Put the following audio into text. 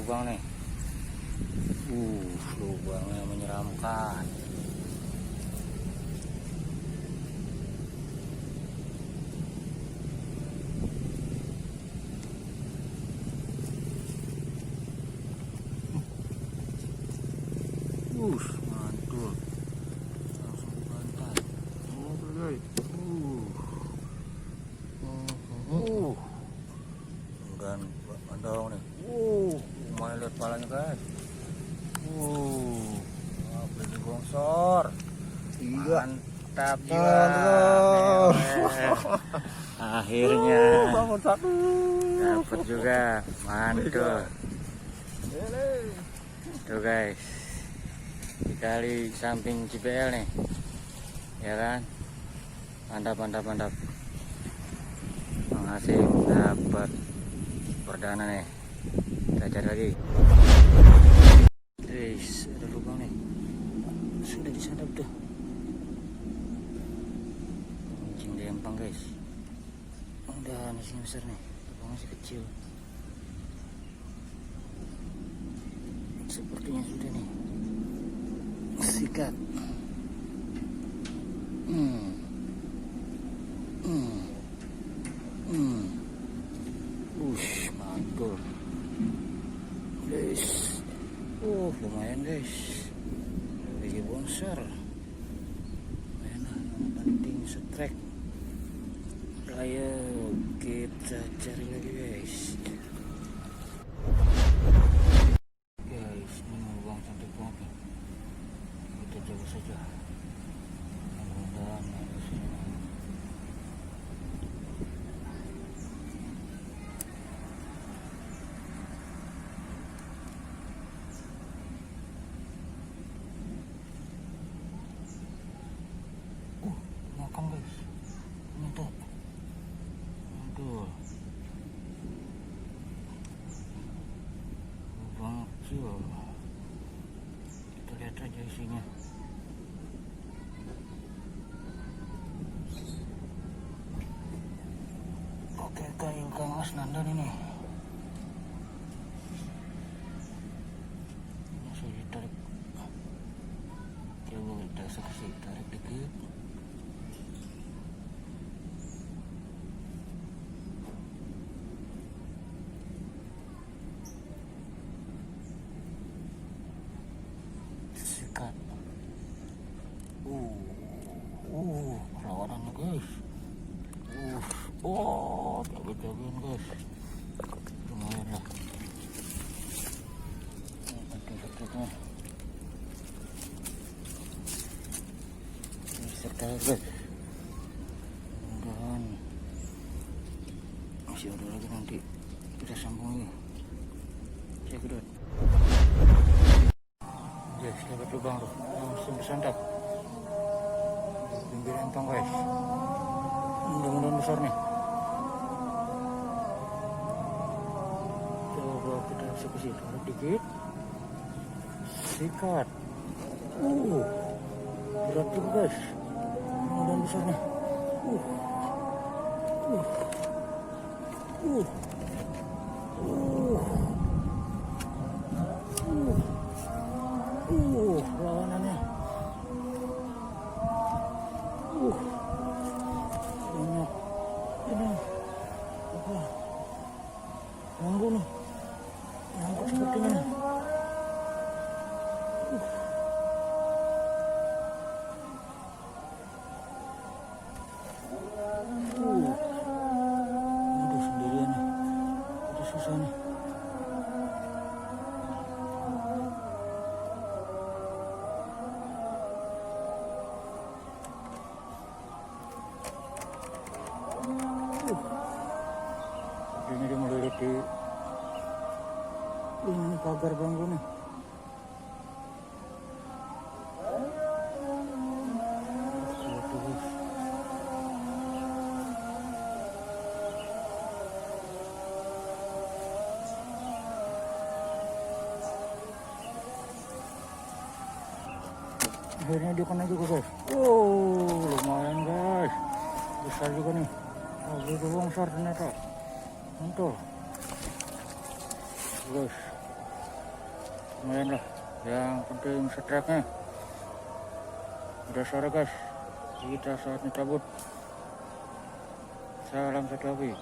lubang nih. Lubangnya menyeramkan. Mantul. Langsung dibantai. Guys. Dan mandau nih. Lumayan lihat palanya guys. Beli bongsor. Iya. Mantap juga. Akhirnya dapat juga. Mantul. Tuh guys. Dikali samping JBL nih. Ya kan? Mantap. Menghasil dapat perdana nih. Kita cari lagi. Guys, ada lubang nih. Sudah disadap tuh. Mancing di empang guys. Udah masih besar nih. Lubang masih kecil. Sepertinya sudah nih. Sikat. Mantul. Guys. Lumayan guys. Biji bongsor. Lumayan lah. Yang penting setrek. Ayo kita cari lagi guys. Guys, ini lubang cantik banget nih. Kita coba saja. Mudah-mudahan ada sini. Makan guys. Mantap. Aduh. Lubang kecil. Kita lihat aja isinya. Oke, kayu Kang Asnandan ini. Masih ditarik. Coba kita saksi tarik dikit. Sikat. Perlawanannya guys. Jago-jagoan guys. Lumayan lah. Penting-pentingnya. Ini sekali guys. Mudah-mudahan masih ada lagi, nanti kita sambung lagi. Cek dulu. Guys, dapat lubang tuh. Langsung disantap. Pinggir empang guys. Mudah-mudahan besar nih. Coba kita eksekusi, tarik dikit. Sikat. Berat juga guys. Mudah-mudahan besar nih. Lawanannya. Banyak. Ini apa? Manggu nih. Manggu sepertinya nih. Aduh, sendirian nih. Itu susah nih. Ini dia melilit di ini pagar bambu nih. Akhirnya dia kena juga guys. Lumayan guys. Besar juga nih. Biji bongsor ternyata. Mantul. Guys. lumayan lah, yang penting strike-nya. Udah sore guys, kita saatnya cabut. Salam satu hobi.